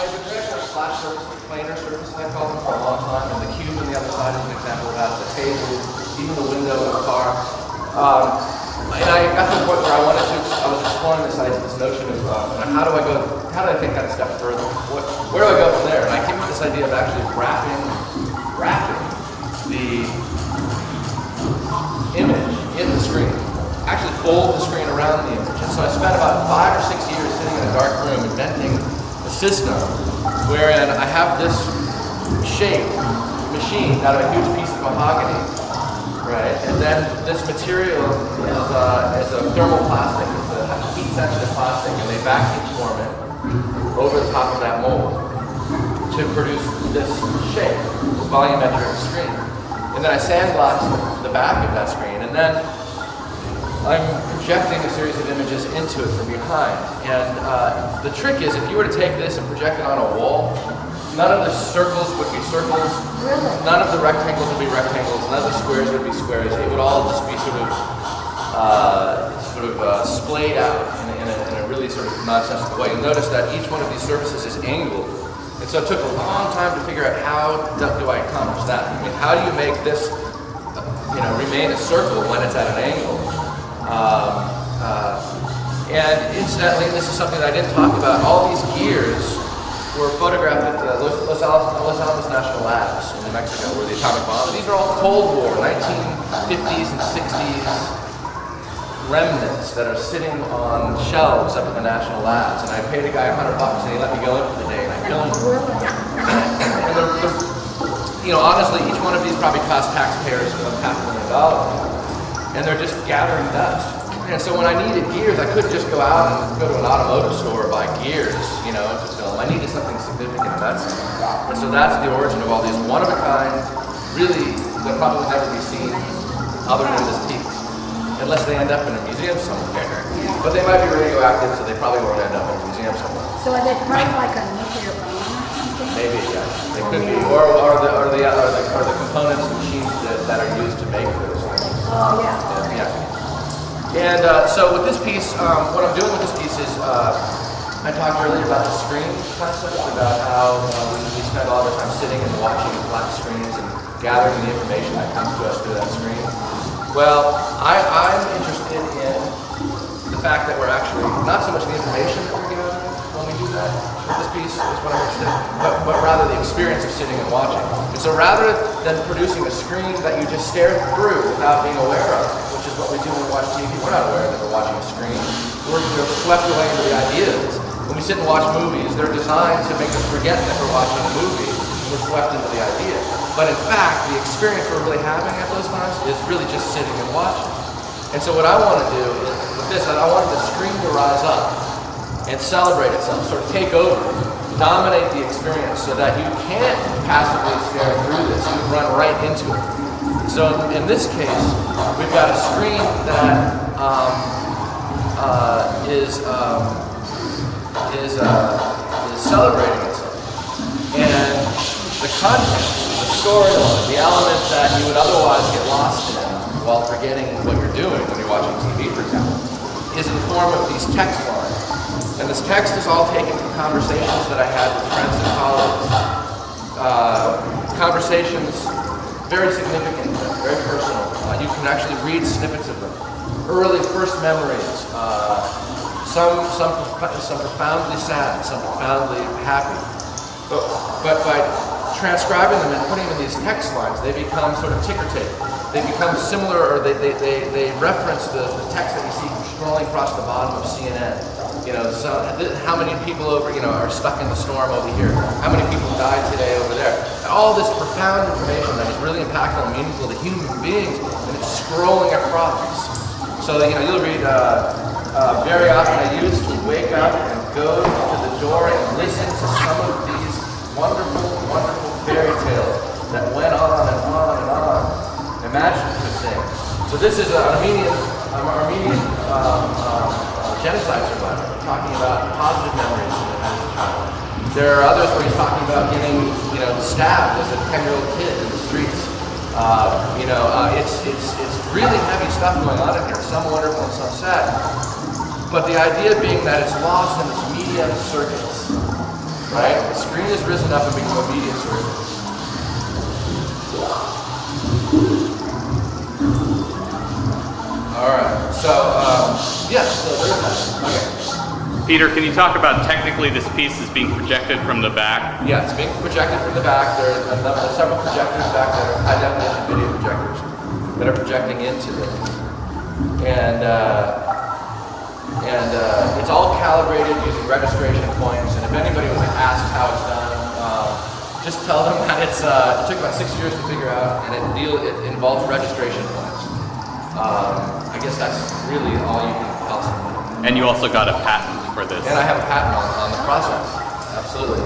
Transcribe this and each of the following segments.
I've been directing on flat surfaces, planar surfaces, I call them, for a long time, and the cube on the other side is an example of that, the table, even the window in the car. And I got to the point where I was exploring this notion of how do I take that a step further? Where do I go from there? And I came up with this idea of actually wrapping the image in the screen. Actually fold the screen around the image. And so I spent about 5 or 6 years sitting in a dark room inventing a system wherein I have this shape machined out of a huge piece of mahogany, right? And then this material is a thermoplastic, it's a heat-sensitive plastic, and they vacuum form it over the top of that mold to produce this shape, this volumetric screen. And then I sandblast the back of that screen, and then I'm projecting a series of images into it from behind. And the trick is, if you were to take this and project it on a wall, none of the circles would be circles, none of the rectangles would be rectangles, none of the squares would be squares. It would all just be sort of splayed out in a really sort of nonsensical way. You'll notice that each one of these surfaces is angled. And so it took a long time to figure out how do I accomplish that. I mean, how do you make this remain a circle when it's at an angle? And incidentally, this is something that I didn't talk about, all these gears were photographed at the Los Alamos National Labs in New Mexico, where the atomic bomb. These are all Cold War, 1950s and 60s remnants that are sitting on shelves up in the National Labs. And I paid a guy $100 and he let me go in for the day, and I filmed them. And honestly, each one of these probably cost taxpayers $500,000, and they're just gathering dust. And so when I needed gears, I couldn't just go out and go to an automotive store and buy gears, to film. I needed something significant in that sense. And so that's the origin of all these one-of-a-kind, really, they'll probably never be seen other than this piece, unless they end up in a museum somewhere. But they might be radioactive, so they probably won't end up in a museum somewhere. So are they probably like a nuclear bomb or something? Maybe, yeah. They could be, or the components, machines that are used to make those things. Oh, yeah. Yeah. And so with this piece, what I'm doing with this piece is, I talked earlier about the screen concept, about how we spend all our time sitting and watching flat screens and gathering the information that comes to us through that screen. Well, I'm interested in the fact that we're actually, not so much the information that we're gathering when we do that, this piece is what I'm interested in, but rather the experience of sitting and watching. And so rather than producing a screen that you just stare through without being aware of, which is what we do when we watch TV, we're not aware that we're watching a screen. We're swept away into the ideas. When we sit and watch movies, they're designed to make us forget that we're watching a movie, and we're swept into the idea. But in fact, the experience we're really having at those times is really just sitting and watching. And so what I want to do is, with this, I wanted the screen to rise up and celebrate itself, sort of take over, dominate the experience so that you can't passively stare through this, you run right into it. So in this case, we've got a screen that is celebrating itself. And the content, the storyline, the elements that you would otherwise get lost in while forgetting what you're doing when you're watching TV, for example, is in the form of these text lines. And this text is all taken from conversations that I had with friends and colleagues. Conversations very significant, very personal. You can actually read snippets of them. Early first memories, some profoundly sad, some profoundly happy. But by transcribing them and putting them in these text lines, they become sort of ticker tape. They become similar, or they reference the text that you see scrolling across the bottom of CNN. So how many people are stuck in the storm over here? How many people died today over there? And all this profound information that is really impactful and meaningful to human beings, and it's scrolling across. So you'll read, very often I used to wake up and go to the door and listen to some of these wonderful, wonderful fairy tales that went on and on and on. Imaginative things. So this is an Armenian genocide survivor talking about positive memories as a child. There are others where he's talking about getting, stabbed as a 10-year-old kid in the streets. It's really heavy stuff going on in here. Some wonderful and some sad. But the idea being that it's lost in this media circus, right? The screen is risen up and become a media surface. All right, so, yes, so there's that. Okay. Peter, can you talk about technically this piece is being projected from the back? Yeah, it's being projected from the back. There are several projectors back there, high definition video projectors, that are projecting into it. And it's all calibrated using registration points. And if anybody was asked how it's done, just tell them that it took about 6 years to figure out, and it involves registration points. I guess that's really all you can tell someone. And you also got a patent for this. And I have a patent on the process. Absolutely.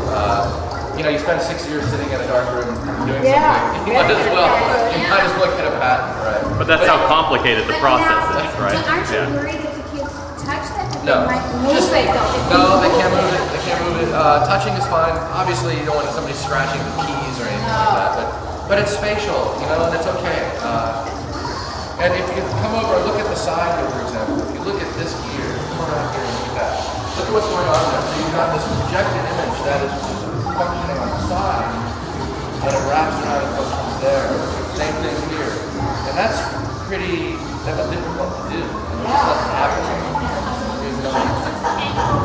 You know, you spend 6 years sitting in a dark room doing something. You might as well get a patent, right? But that's how complicated the process is, right? Aren't you worried if the kids touch that? No. They might move it. No, they can't move it. They can't move it. Touching is fine. Obviously, you don't want somebody scratching the keys or anything like that. But it's spatial, you know, and it's okay. And if you come over and look at the side here, for example, if you look at this gear, come around here and look at that. Look at what's going on there. So you've got this projected image that is functioning on the side, and it wraps around and functions there. Same thing here. And that's difficult to do. It just doesn't happen.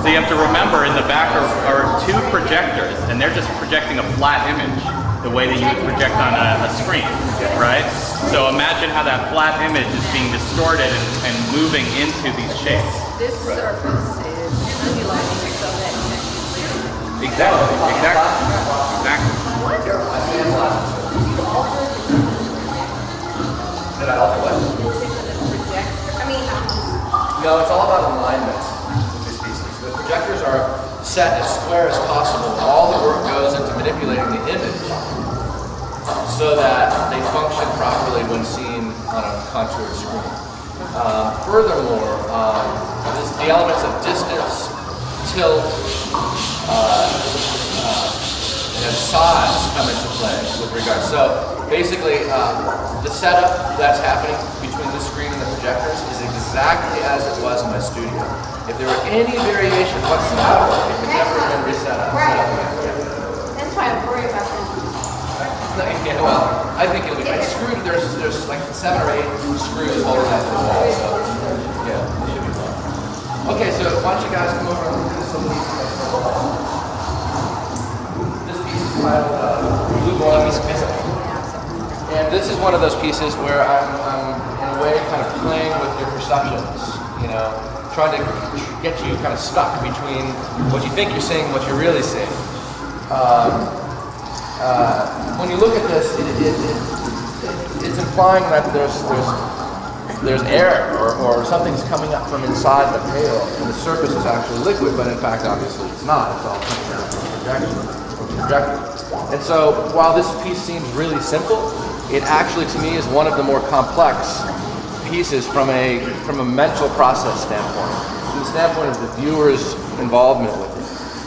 So you have to remember in the back are two projectors, and they're just projecting a flat image the way that you would project on a screen, right? So imagine how that flat image is being distorted and moving into these shapes. This surface is undulating so that you can see. Exactly. Did I alter what? No, it's all about alignment with these pieces. The projectors are set as square as possible. All the work goes into manipulating the image so that they function properly when seen on a contoured screen. Furthermore, the elements of distance, tilt, and size come into play with regard. So basically, the setup that's happening between the screen and the projectors is exactly as it was in my studio. If there were any variation whatsoever, it could never have been reset up. Right. So, That's why I'm worried about that. yeah, well, I think it'll be fine. There's like 7 or 8 screws holding that to the wall, so yeah, it should be fine. Okay, so why don't you guys come over and look at some piece that's from the wall. This piece is titled Blue Boys. And this is one of those pieces where I'm in a way kind of playing with your perceptions, you know, trying to get you kind of stuck between what you think you're seeing and what you're really seeing. When you look at this, it's implying that there's air or something's coming up from inside the pail, and the surface is actually liquid, but in fact, obviously, it's not. It's all coming down from the projector. And so, while this piece seems really simple, it actually, to me, is one of the more complex pieces from a mental process standpoint, from the standpoint of the viewer's involvement with it.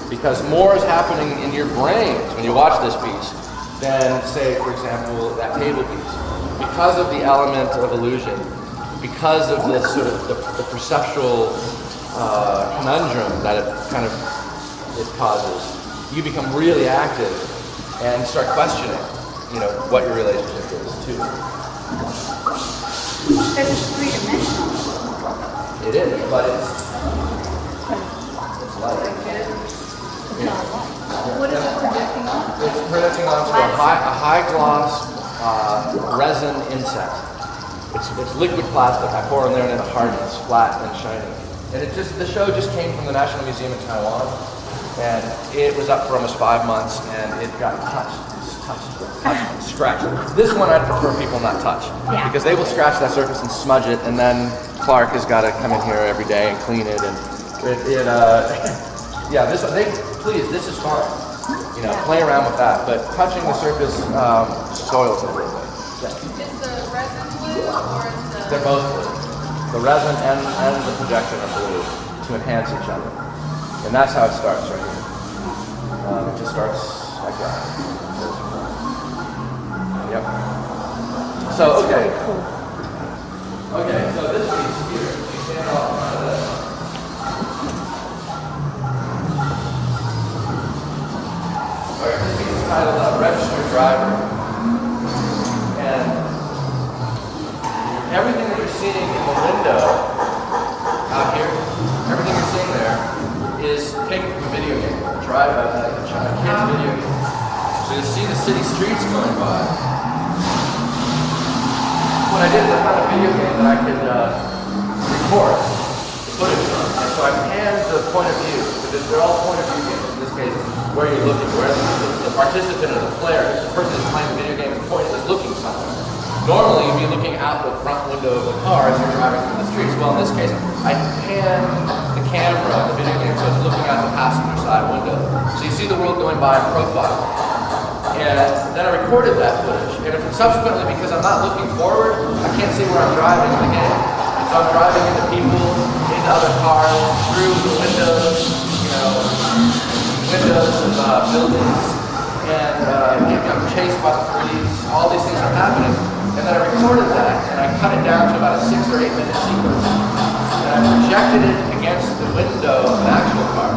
Because more is happening in your brains when you watch this piece than, say, for example, that table piece. Because of the element of illusion, because of this sort of the perceptual conundrum that it causes, you become really active and start questioning, you know, what your relationship is too. This is three-dimensional. It is, but it's light. What is it projecting on? It's projecting onto a high gloss resin inset. It's liquid plastic. I pour in there and it hardens, flat and shiny. And the show just came from the National Museum in Taiwan, and it was up for almost 5 months, and it got touched, scratched. This one I'd prefer people not touch, because they will scratch that surface and smudge it, and then Clark has got to come in here every day and clean it, and yeah, please, this is fine. You know, play around with that, but touching the surface soils it a little bit. Yeah. Is the resin blue or is the... They're both blue. The resin and the projection are blue to enhance each other. And that's how it starts right here. It just starts like that. Yep. So, okay. Okay, so this piece here, you stand off in front of this. a registered driver. And everything that you're seeing in the window out here, everything you're seeing there is taken from a video game, a kid's video game. So you see the city streets going by. What I did is I found a video game that I could record the footage from. And so I panned the point of view, because they're all point of view games. In this case, where you're looking, where the participant or the player, the person who's playing the video game is looking somewhere. Normally, you'd be looking out the front window of the car as you're driving through the streets. Well, in this case, I panned the camera on the video game so it's looking out the passenger side window. So you see the world going by in profile. And then I recorded that footage. And if subsequently, because I'm not looking forward, I can't see where I'm driving in the game. So I'm driving into people, into other cars, through the windows, windows of buildings, and I'm chased by the police. All these things are happening. And then I recorded that, and I cut it down to about a 6 or 8 minute sequence. And I projected it against the window of an actual car,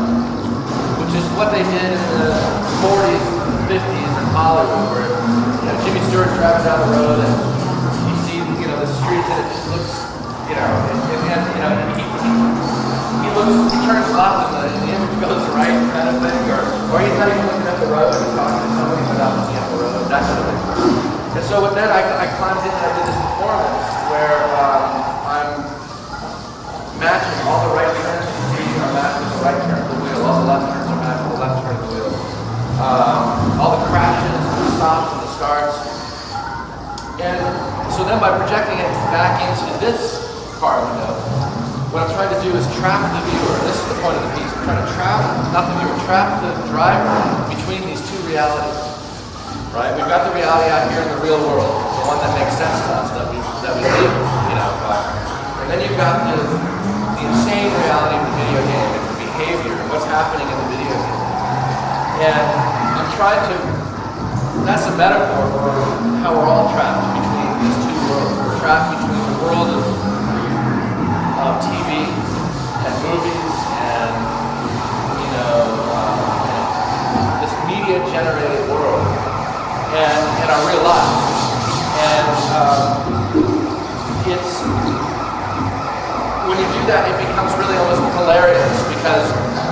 which is what they did in the 40s and 50s in Hollywood, where Jimmy Stewart's driving down the road, and you see the streets, and it just looks, he turns left, and the image goes right, kind of thing, or he's not even looking at the road, he's talking to somebody without looking at the road, that kind of thing. And so with that, I climbed in and I did this performance where I'm matching all the right turns of the wheel are matched with the right turn of the wheel, all the left turns are matched with the left turn of the wheel. All the crashes, the stops, and the starts. And so then by projecting it back into this car window, what I'm trying to do is trap the viewer. This is the point of the piece. I'm trying to trap the driver between these two realities. Right? We've got the reality out here in the real world, the one that makes sense to us, that we live, and then you've got the insane reality of the video game and the behavior and what's happening in the video game. And I'm trying to, that's a metaphor for how we're all trapped between these two worlds. We're trapped between the world of TV and movies and, this media-generated world. And in our real lives. And when you do that, it becomes really almost hilarious because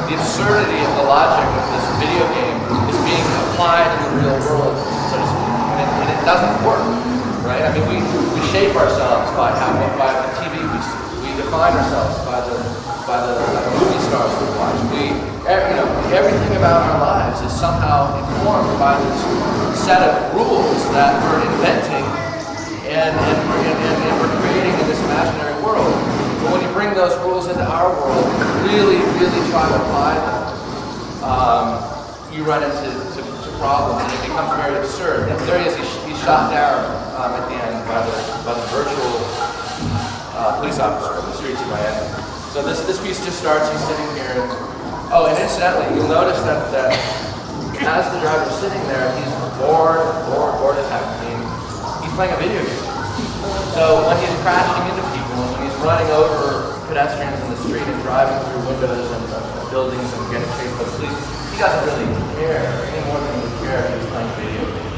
the absurdity of the logic of this video game is being applied in the real world, so to speak. And it doesn't work, right? I mean, we shape ourselves by the TV we see. We define ourselves by the movie stars we watch. Everything about our lives is somehow informed by this set of rules that we're inventing and we're creating in this imaginary world. But when you bring those rules into our world, really, really try to apply them, you run into problems and it becomes very absurd. And there he is, he's shot down at the end by the virtual police officer on the streets of Miami. So this piece just starts, he's sitting here. And incidentally, you'll notice that as the driver's sitting there, he's bored as heck. I mean, he's playing a video game. So when he's crashing into people, and when he's running over pedestrians in the street and driving through windows and buildings and getting chased by the police, he doesn't really care any more than he would care if he was playing a video game.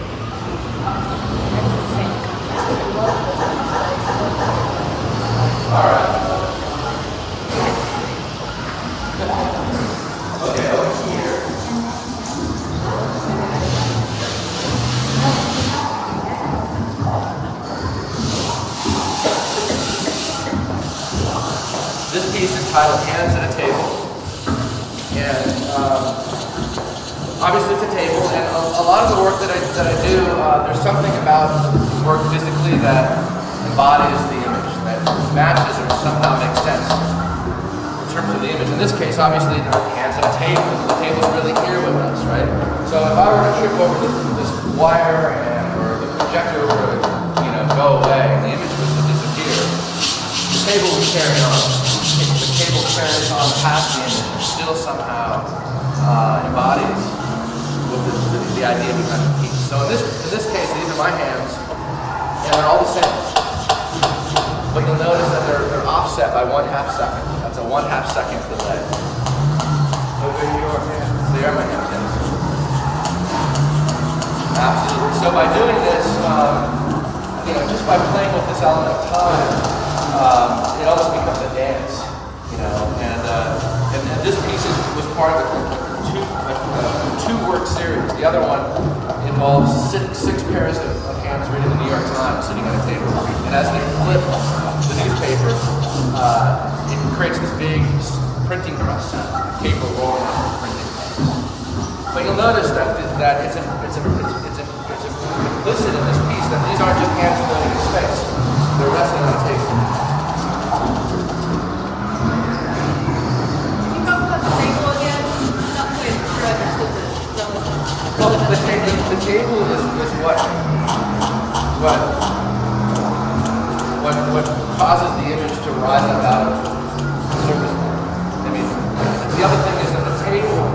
All right. Okay, over here. This piece is titled Hands at a Table. And obviously it's a table, and a lot of the work that I do, there's something about work physically that embodies the image, that matches or somehow makes sense in terms of the image. In this case, obviously, the hands at a table. The table's really here with us, right? So if I were to trip over this wire or the projector were to go away and the image was to disappear, the table would carry on. The table carries on past the image and still somehow embodies the idea behind the piece. So in this case, these are my hands, and they're all the same. But you'll notice that they're offset by 1/2 second. That's a 1/2 second delay. Over your hands. They are my hands. by doing this, you know, just by playing with this element of time, it almost becomes a dance, you know. And this piece was part of a two-work series. The other one involves six pairs of hands reading the New York Times sitting at a table. And as they flip the newspaper, it creates this big printing press sound, paper rolling off the printing press. But you'll notice that it's implicit in this piece that these aren't just hands floating in space. They're resting on a table. Can you talk about the table again? I'm not quite sure I understood this. Well, the table is what causes the image to rise up out of the surface. I mean, the other thing is that the table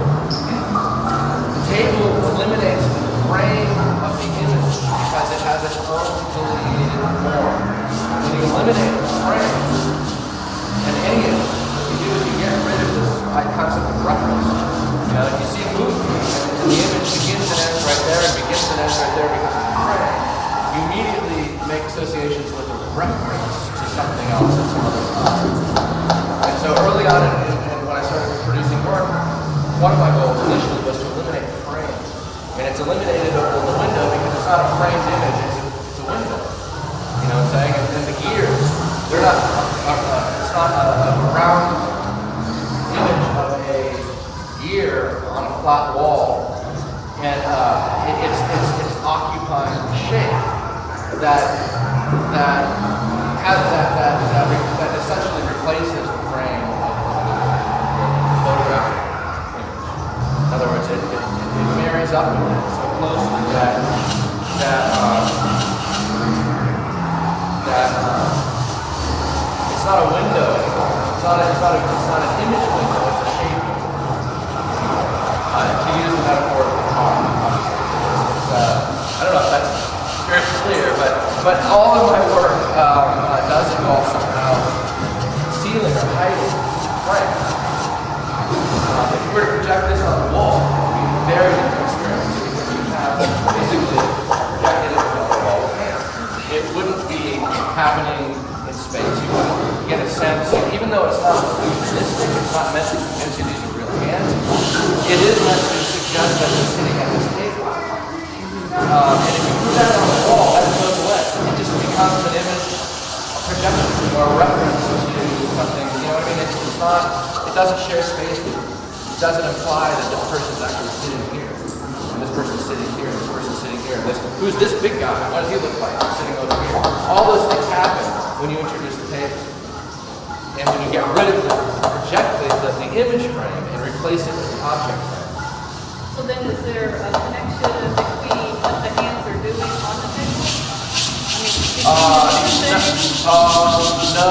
eliminates the frame of the image because it has its own delineated form. When you eliminate the frame in any image, what you do is you get rid of this concept of reference. You know, you see a movie, and the image begins and ends right there, and begins and ends right there because of the frame. You immediately make associations with a reference to something else at some other time. And so early on when I started producing work, one of my goals initially was to eliminate the frame. And it's eliminated over the window because it's not a framed image, it's a window. You know what I'm saying? And then the gears, they're not, it's not a round image of a gear on a flat wall. And it's occupying the shape that essentially replaces the frame of the photographic image. In other words, it marries up with it so closely that it's not a window anymore. It's not an image window. It's a shape window. To use the metaphor of the car. I don't know if that's very clear, but all of my work does involve somehow concealing or hiding frame. If you were to project this on the wall, it would be a very different experience because you have basically projected it on the wall with hands. It wouldn't be happening in space. You wouldn't get a sense, even though it's not illusionistic, it's not meant to convince you these are real hands. It is meant to suggest that you're sitting at this table. And if you put that on the wall, that goes away. It just becomes an image, a projection, or a reference to something. You know what I mean? It's not. It doesn't share space with you. It doesn't imply that this person's actually sitting here, and this person's sitting here, and this person's sitting here. And who's this big guy? What does he look like? He's sitting over here. All those things happen when you introduce the table. And when you get rid of the image frame and replace it with the object frame. So then is there a connection between what the hands are doing on the table? No.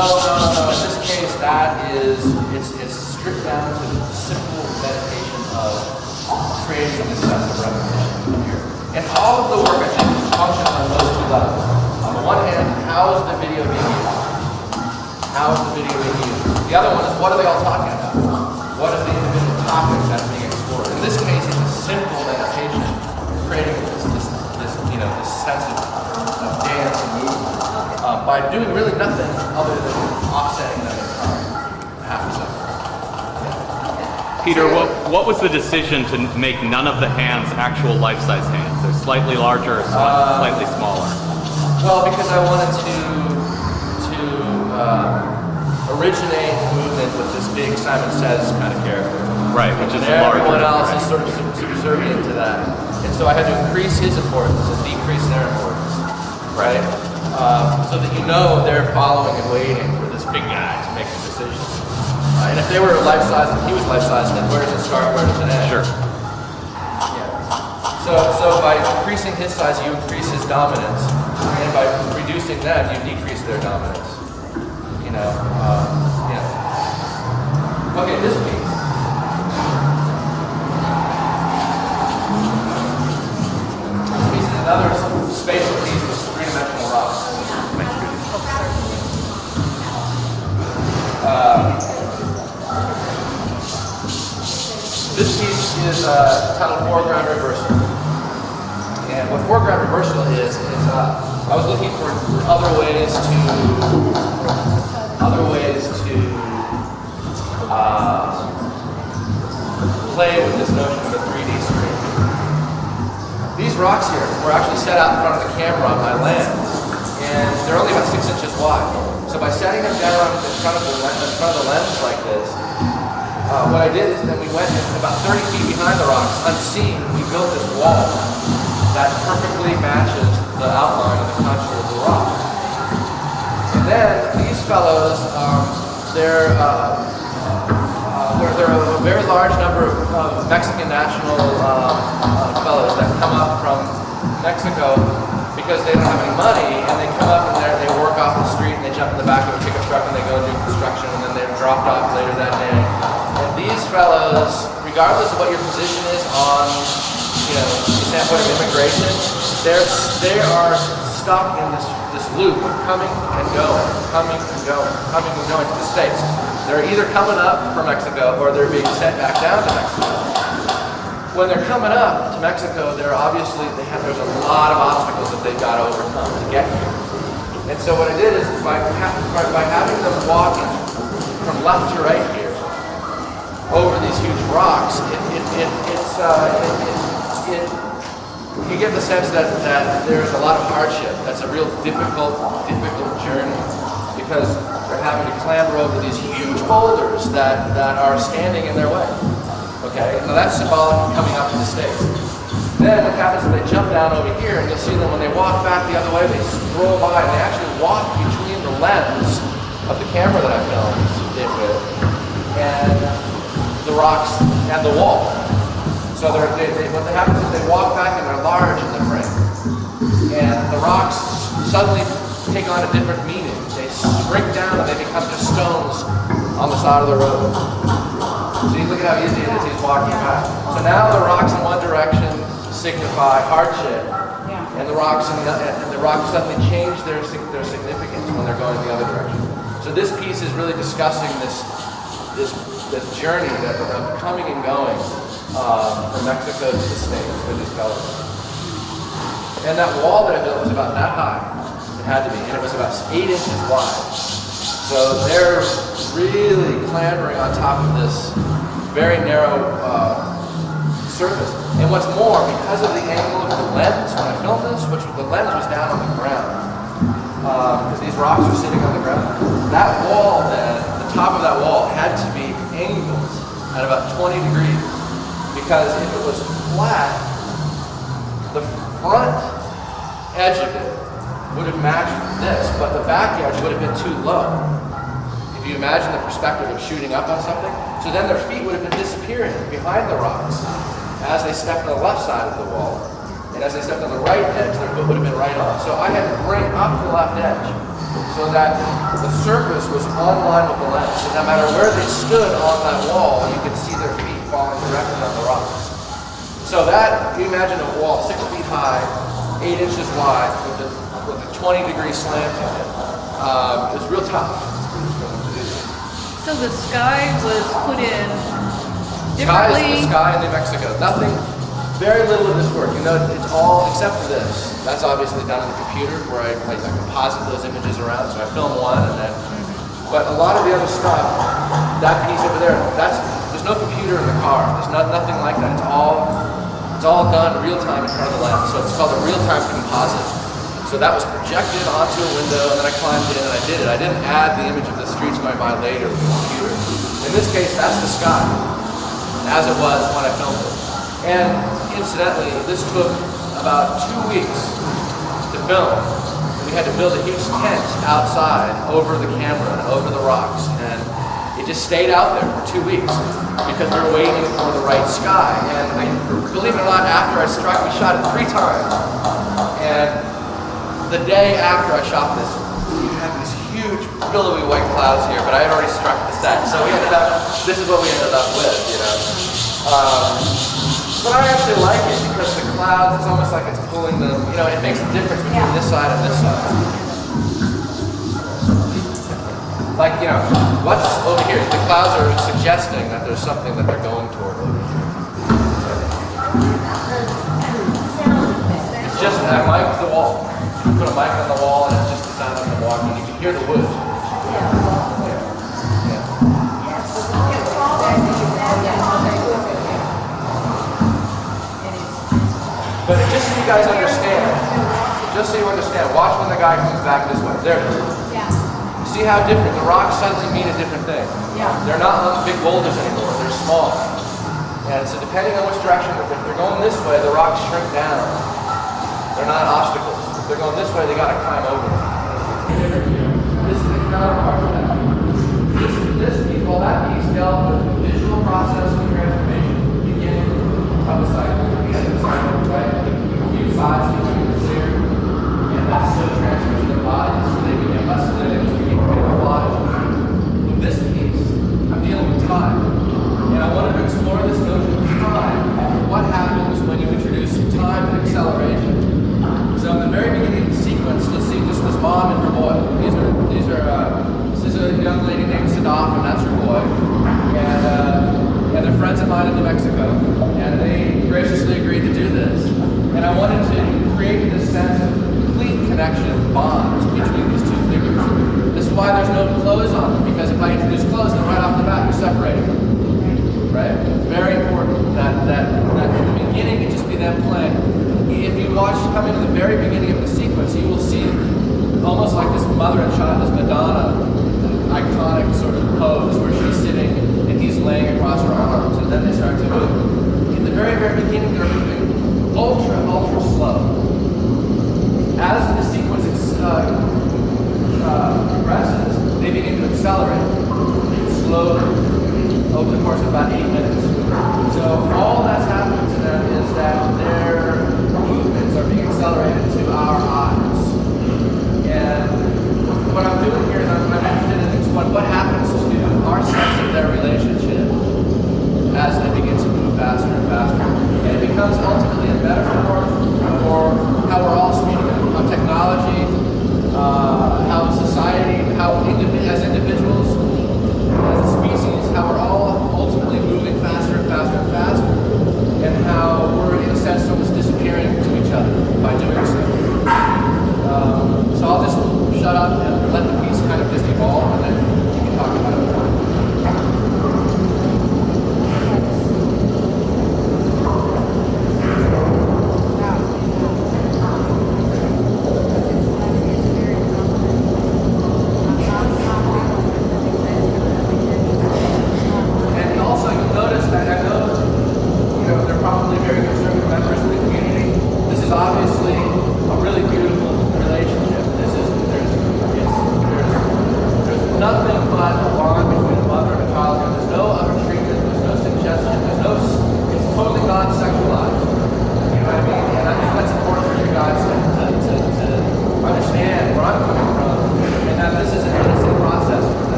In this case, it's stripped down to the simple meditation of creating this sense of repetition here. And all of the work, I think, functions on those two levels. On the one hand, how is the video being used? How is the video being used? The other one is, what are they all talking about? What is the individual topic that's being explored? In this case, it's a simple meditation, creating this sense of dance and movement by doing really nothing other than offsetting them in time, half a second. Peter, what was the decision to make none of the hands actual life-size hands? They're slightly larger or slightly smaller? Well, because I wanted to originate movement with this big Simon Says kind of character. Right, which is everyone larger. else is sort of subservient to that. And so I had to increase his importance and decrease their importance, right? So that you know they're following and waiting for this big guy to make the decision. And if they were life-size and he was life-size, then where does it start, where does it end? Sure. Yeah. So by increasing his size, you increase his dominance. And by reducing them, you decrease their dominance. You know, yeah. Okay, this piece. This piece is another spatial piece with three-dimensional rocks. This piece is titled Foreground Reversal. And what foreground reversal is I was looking for other ways to play with this notion of a 3D screen. These rocks here were actually set out in front of the camera on my lens, and they're only about 6 inches wide. So by setting them down in front of the lens like this, what I did is then we went about 30 feet behind the rocks, unseen. We built this wall that perfectly matches the outline of the contour of the rock. And then these fellows, they're a very large number of Mexican national fellows that come up from Mexico because they don't have any money, and they come up and they work off the street and they jump in the back of a pickup truck and they go and do construction, and then they're dropped off later that day. And these fellows, regardless of what your position is on, the standpoint of immigration, they are stuck in this loop of coming and going to the States. They're either coming up from Mexico or they're being sent back down to Mexico. When they're coming up to Mexico, there's a lot of obstacles that they've got to overcome to get here. And so what I did is by having them walk from left to right here over these huge rocks, you get the sense that there's a lot of hardship. That's a real difficult journey because they're having to clamber over these huge boulders that are standing in their way. Okay, now that's symbolic of coming up to the States. Then what happens is they jump down over here, and you'll see them when they walk back the other way, they scroll by, and they actually walk between the lens of the camera that I filmed it with and the rocks and the wall. So what happens is they walk back and they're large in the frame. And the rocks suddenly take on a different meaning. They shrink down and they become just stones on the side of the road. So you look at how easy it is, he's walking back. So now the rocks in one direction signify hardship, and the rocks suddenly change their significance when they're going in the other direction. So this piece is really discussing this journey of coming and going from Mexico to the States with these fellows. And that wall that I built was about that high. It had to be, and it was about 8 inches wide. So they're really clambering on top of this very narrow surface. And what's more, because of the angle of the lens when I filmed this, which the lens was down on the ground, because these rocks are sitting on the ground, that wall then, the top of that wall had to be angled at about 20 degrees. Because if it was flat, the front edge of it would have matched this, but the back edge would have been too low. If you imagine the perspective of shooting up on something, so then their feet would have been disappearing behind the rocks as they stepped on the left side of the wall. And as they stepped on the right edge, their foot would have been right on. So I had to bring up the left edge so that the surface was on line with the lens. So no matter where they stood on that wall, you could see their feet falling directly on the rocks. So that, you imagine a wall 6 feet high, 8 inches wide, with a 20-degree slant in it. It was real tough. So the sky was put in Sky differently? is the sky in New Mexico. Nothing, very little of this work. It's all, except for this. That's obviously done on the computer where I composite those images around. So I film one and then, but a lot of the other stuff, that piece over there, there's no computer in the car. There's nothing like that. It's all done real time in front of the lens. So it's called a real-time composite. So that was projected onto a window, and then I climbed in and I did it. I didn't add the image of the streets going by later with the computer. In this case, that's the sky, as it was when I filmed it. And incidentally, this took about 2 weeks to film. We had to build a huge tent outside over the camera and over the rocks. And it just stayed out there for 2 weeks because we were waiting for the right sky. And believe it or not, after I struck, we shot it 3 times. And the day after I shot this, we had these huge billowy white clouds here, but I had already struck the set. So this is what we ended up with, But I actually like it because the clouds, it's almost like it's pulling them, it makes a difference between this side and this side. Like, what's over here? The clouds are suggesting that there's something that they're going toward over here. that mic to the wall. You put a mic on the wall and it's just the sound of them walking. You can hear the wood. But just so you guys understand, watch when the guy comes back this way. There it is. Yeah. You see how different, the rocks suddenly mean a different thing. Yeah. They're not on big boulders anymore, they're small. And so depending on which direction, if they're going this way, the rocks shrink down. They're not obstacles. If they're going this way, they gotta climb over them. This is the counterpart to that. This piece, well that piece dealt with visual processing transformation, beginning of the cycle, the end of the cycle, right? A few sides becoming clear, and that's still transferred to their bodies, so they become less clinics, we can create a lot of them. With this piece, I'm dealing with time. And I wanted to explore this notion of time. What happens when you introduce time and acceleration? So in the very beginning of the sequence, you'll see just this mom and her boy. This is a young lady named Sadaf, and that's her boy. And they're friends of mine in New Mexico. And they graciously agreed to do this. And I wanted to create this sense of complete connection, bonds between these two figures. This is why there's no clothes on them, because if I introduce clothes, then right off the bat, you're separating them. Right? Very important that in the beginning it just be them playing. If you watch come into the very beginning of the sequence, you will see almost like this mother and child, this Madonna iconic sort of pose where she's sitting and he's laying across her arms, and then they start to move. In the very, very beginning, they're moving ultra, ultra slow. As the sequence progresses, they begin to accelerate slowly over the course of about 8 minutes. So all that's happening to them is that their movements are being accelerated to our eyes. And what I'm doing here is I'm interested in exploring what happens to our sense of their relationship as they begin to move faster and faster. And it becomes ultimately a metaphor for how we're all speeding up, how technology, how society, as individuals, as a species, how we're all ultimately moving faster and faster and faster, and how we're in a sense almost disappearing to each other by doing so. So I'll just shut up and let the piece kind of just evolve, and then we can talk about it more.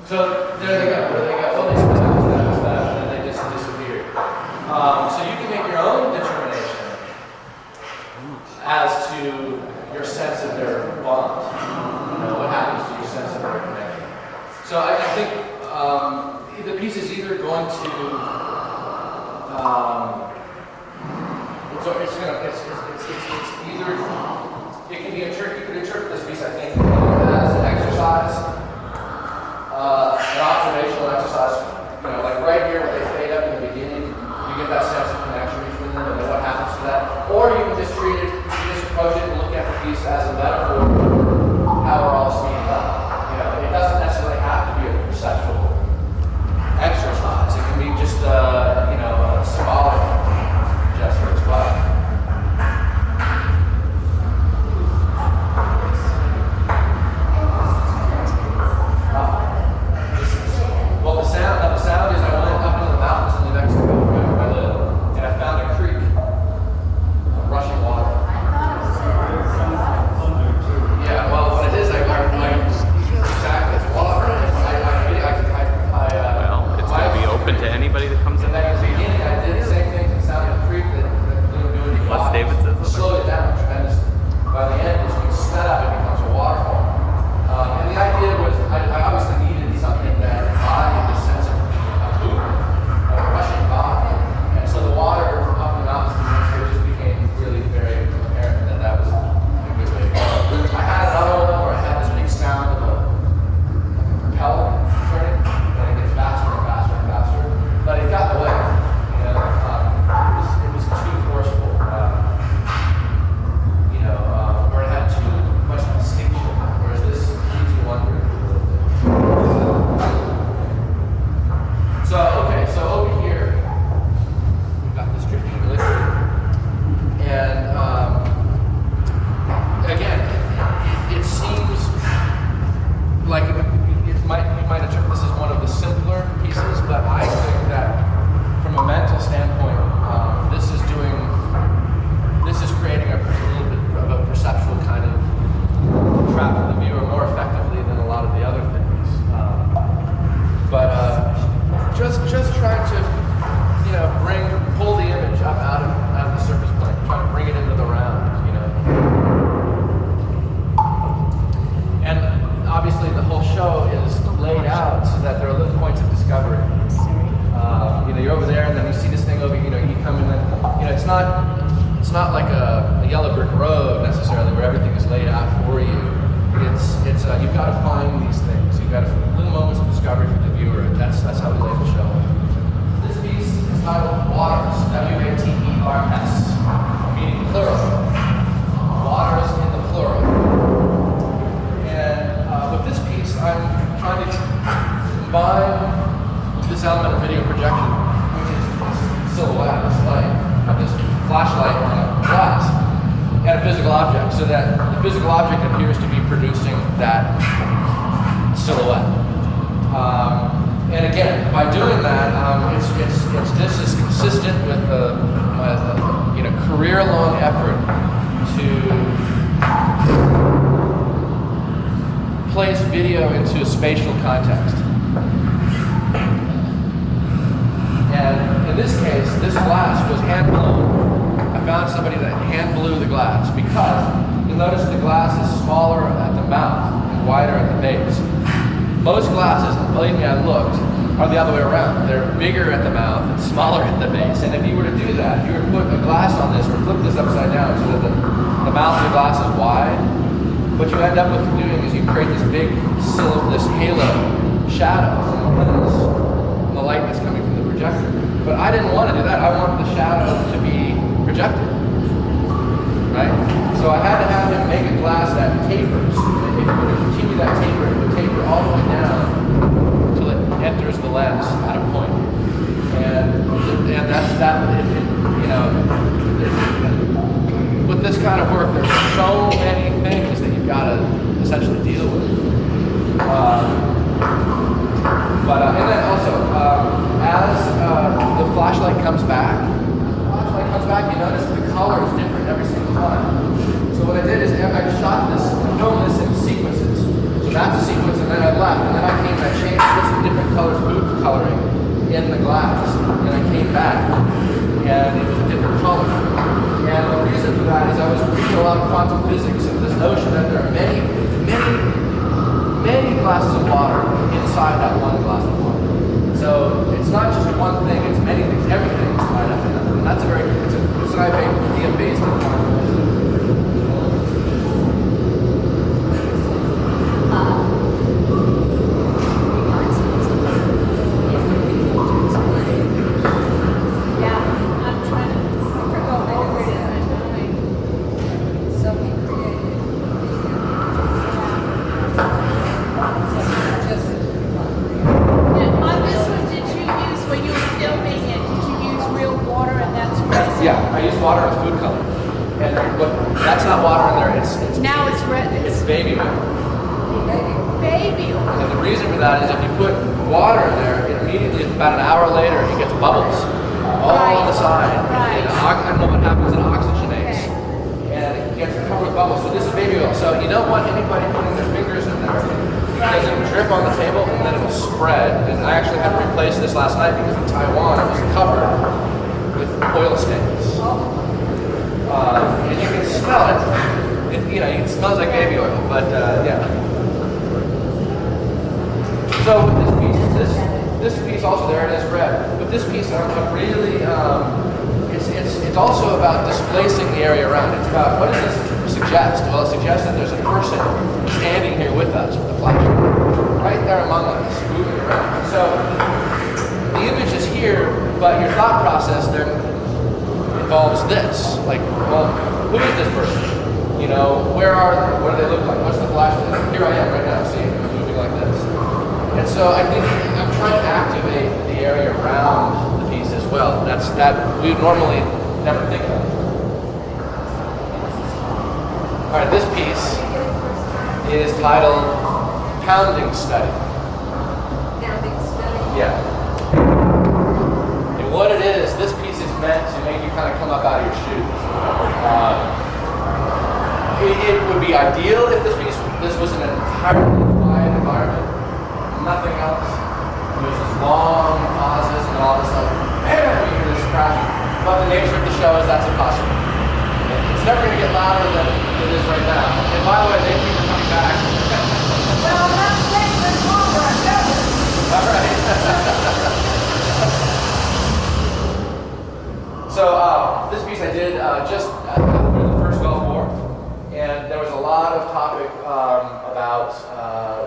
So there they go. There they go. Oh, they split that, and they just disappeared. So you can make your own determination as to your sense of their bond. You know, what happens to your sense of their connection. So I think the piece is either going to So it's either, it can be you could interpret this piece, I think, as an exercise, an observational exercise, like right here where they fade up in the beginning, you get that sense of connection between them and then what happens to that. Or you can just treat it, you can just approach it and look at the piece as a metaphor for how we're all speeding up. It doesn't necessarily have to be a perceptual exercise. It can be just a symbolic gesture as well. Well, the sound is I went up into the mountains in New Mexico where I live, and I found a creek rushing water. Yeah, well, what it is, exactly, it's water. Well, it's going to be open to anybody that comes in the museum. I did the same thing to sound the creek that doing Unless David says otherwise. slowed it down tremendously. By the end, it's being sped up, it becomes a waterfall. And the idea was, I obviously needed something that embodied the sense of movement, of a rushing body. And so the water up in the mountains in New Mexico just became really very apparent that that was a good way to go. I had another one where I had this big sound of a propeller turning, and it gets faster and faster and faster. But it got in the way. It was too forceful. Or it had too much distinction. Whereas this leaves you wondering a little bit. So over here, we've got this dripping liquid. And again, it seems like we might interpret this as one of the simpler pieces, but I think that from a mental standpoint, this is creating a little bit of a perceptual kind of trap for the viewer more effectively than a lot of the other things. But just trying to pull the image up out of the surface plane, trying to bring it into the round, And obviously the whole show is laid out so that there are little points of discovery. You're over there and then you see this thing over, you come in and, it's not like a yellow brick road necessarily where everything is laid out for you. It's you've got to find these things. You've got to little moments of discovery for the viewer. And that's how we lay the show. This piece is titled Waters, W-A-T-E-R-S, meaning plural. Waters in the plural. And with this piece, I'm trying to combine this element of video projection, which is this silhouette, this light, of this flashlight on a glass, and a physical object, so that the physical object appears to be producing that silhouette. And again, by doing that, this is consistent with my career-long effort to place video into a spatial context. And in this case, this glass was hand blown. I found somebody that hand blew the glass because you'll notice the glass is smaller at the mouth and wider at the base. Most glasses, believe me, I looked, are the other way around. They're bigger at the mouth and smaller at the base. And if you were to do that, if you were to put a glass on this or flip this upside down so that the mouth of the glass is wide, what you end up with doing is you create this big this halo shadow from the light that's coming from the projector. But I didn't want to do that. I wanted the shadow to be projected, right? So I had to have him make a glass that tapers. If you were to continue that taper, it would taper all the way down until it enters the lens at a point. And that's that. With this kind of work, there's so many things that you've got to essentially deal with. And then also, as the flashlight comes back, you notice the color is different every single time. So what I did is I shot this, filmed this in sequences. So that's a sequence, and then I left, and then I came and I changed this different colors, food coloring in the glass, and I came back, and it was a different color. And the reason for that is I was reading a lot of quantum physics and this notion that there are many glasses of water inside that one glass of water. So it's not just one thing, it's many things, everything is tied up in that. And that's it's an idea Yeah, I'm trying to go over it in my mind. So we created just And on this one, did you use, when you were filming it, did you use real water and that's resin? Yeah, I use water and food color. And what, that's not water in there, it's Now it's red, it's it's baby oil. baby oil. And the reason for that is if you put water in there, it immediately, about an hour later, it gets bubbles all on the side. Right. And I don't know what happens, it oxygenates. And it gets covered with bubbles. So this is baby oil. So you don't want anybody putting their fingers in there because it will drip on the table and then it will spread. And I actually had to replace this last night because in Taiwan it was covered with oil stains. And you can smell it. It smells like baby oil, but yeah. So with this piece also, there it is red. But this piece, I'm really, it's also about displacing the area around. It's about, what does this suggest? Well, it suggests that there's a person standing here with us with a flash, right there among us, moving around. So the image is here, but your thought process then involves this. Like, well, who is this person? You know, where are they? What do they look like? What's the flash? Here I am right now, see, I'm moving like this. And so I think I'm trying to activate the area around the piece as well. That we would normally never think of. All right, this piece is titled Pounding Study. Yeah. And what it is, this piece is meant to make you kind of come up out of your shoes. It would be ideal if this was an entirely quiet environment, nothing else. There's just long pauses and all of a sudden, bam, you hear this crashing. But the nature of the show is that's impossible. It's never going to get louder than it is right now. And by the way, thank you for coming back. Well, I'm not saying this longer, I know it. All right. So this piece I did just after the first Gulf War, and there was a lot of topic about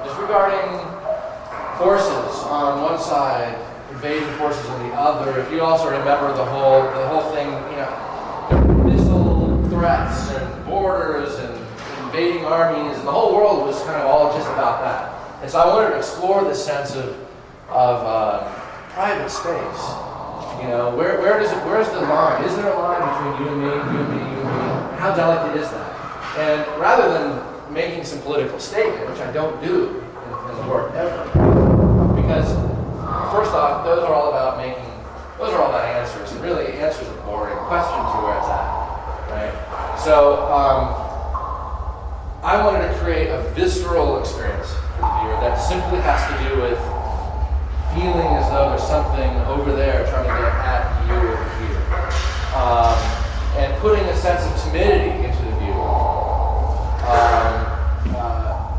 just regarding forces on one side, invading forces on the other. If you also remember the whole thing, missile threats and borders and invading armies, and the whole world was kind of all just about that. And so I wanted to explore this sense of private space. You know, where's the line? Is there a line between you and me, you and me, you and me? How delicate is that? And rather than making some political statement, which I don't do in the work ever, because first off, those are all about answers, and really answers are boring. Questions are where it's at, right? So I wanted to create a visceral experience for the viewer that simply has to do with feeling as though there's something over there trying to get at you over here. And putting a sense of timidity into the viewer.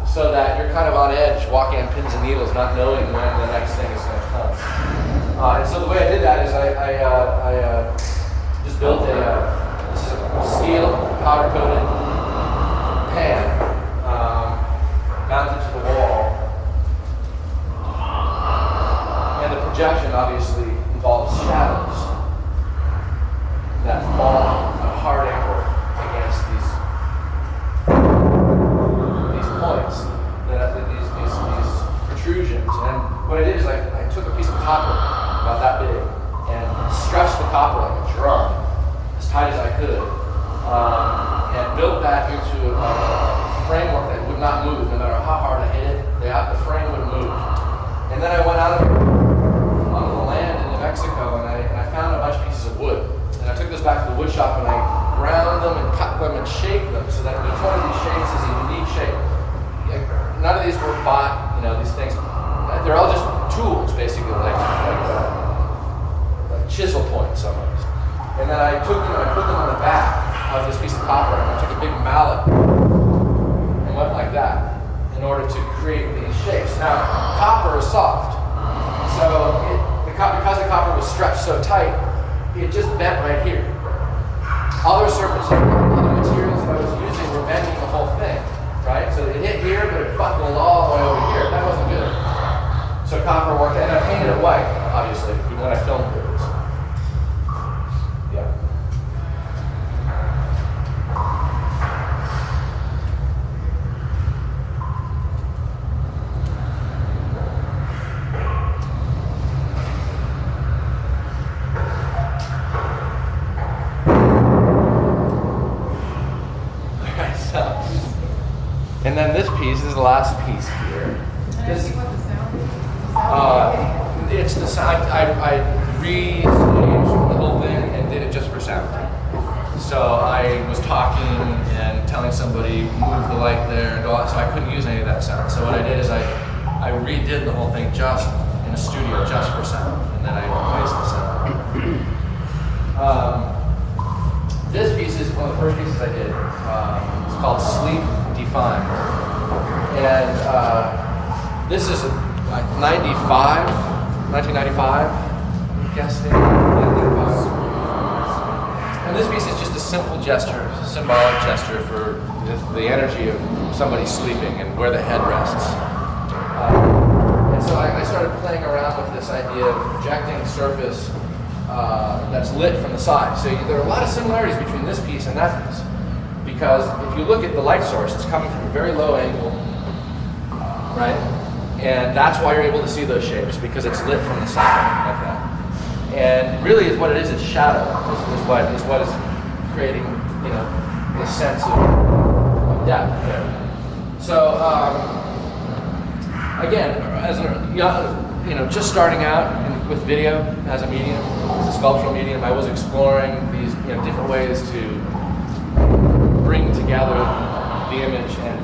So that you're kind of on edge, walking on pins and needles, not knowing when the next thing is going to come. And so the way I did that is I just built this is a steel powder-coated pan mounted to the wall. And the projection obviously involves shadows that fall at a hard angle against these points, these protrusions. And what I did is I took a piece of copper about that big and stretched the copper like a drum as tight as I could, and built that into a framework that would not move no matter how hard I hit it. The frame would move. And then I went out onto the land in New Mexico and I found a bunch of pieces of wood. And I took this back to the wood shop and I ground them and cut them and shaped them so that each one of these shapes is a unique shape. None of these were bought, these things. They're all just tools, basically, like chisel points almost. And then I took them and I put them on the back of this piece of copper and I took a big mallet and went like that in order to create these shapes. Now, copper is soft, so because the copper was stretched so tight, it just bent right here. other surfaces, other materials that I was using were bending the whole thing, right? So it hit here, but it buckled all the way over here. That wasn't good. So copper worked, and I painted it white, obviously, when I filmed it. Yeah. Alright, so, and then this piece is the last piece here. This, it's the sound. I re-staged the whole thing and did it just for sound. So I was talking and telling somebody move the light there, and all, so I couldn't use any of that sound. So what I did is I redid the whole thing just in a studio, just for sound, and then I replaced the sound. This piece is one of the first pieces I did. It's called Sleep Defined, and this is like 1995, I'm guessing. 1995. And this piece is just a simple gesture, symbolic gesture for the energy of somebody sleeping and where the head rests. And so I started playing around with this idea of projecting a surface that's lit from the side. So there are a lot of similarities between this piece and that piece. Because if you look at the light source, it's coming from a very low angle, right? And that's why you're able to see those shapes, because it's lit from the side like that. And really, is what it is. It's shadow. Is what is creating, this sense of depth there. So again, as just starting out with video as a medium, as a sculptural medium, I was exploring these different ways to bring together the image and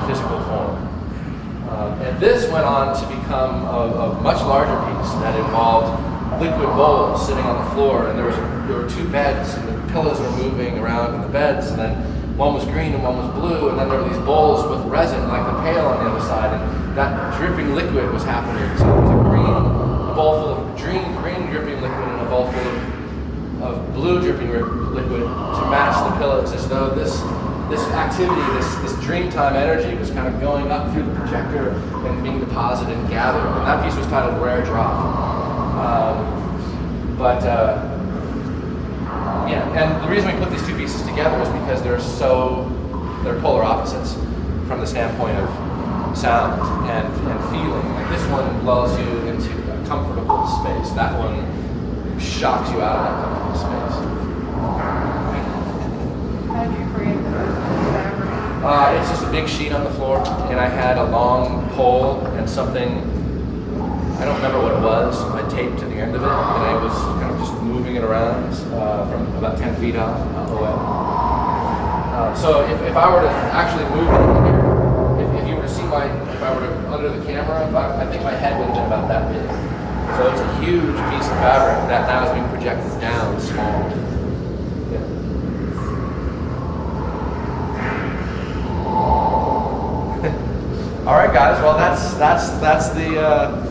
physical form. And this went on to become a much larger piece that involved liquid bowls sitting on the floor, and there were two beds, and the pillows were moving around in the beds, and then one was green and one was blue, and then there were these bowls with resin, like the pail on the other side, and that dripping liquid was happening. So there was a bowl full of green dripping liquid and a bowl full of blue dripping liquid to match the pillows, as though this activity, this dreamtime energy was kind of going up through the projector and being deposited and gathered. And that piece was titled Rare Drop. And the reason we put these two pieces together was because they're polar opposites from the standpoint of sound and feeling. Like this one lulls you into a comfortable space. That one shocks you out of that comfortable space. How did you create the fabric? It's just a big sheet on the floor, and I had a long pole and something, I don't remember what it was, I taped to the end of it, and I was kind of just moving it around from about 10 feet out the way. So if I were to actually move it here, if you were to see if I were to, under the camera, I think my head would have been about that big. So it's a huge piece of fabric that now is being projected down small. All right, guys. Well, that's the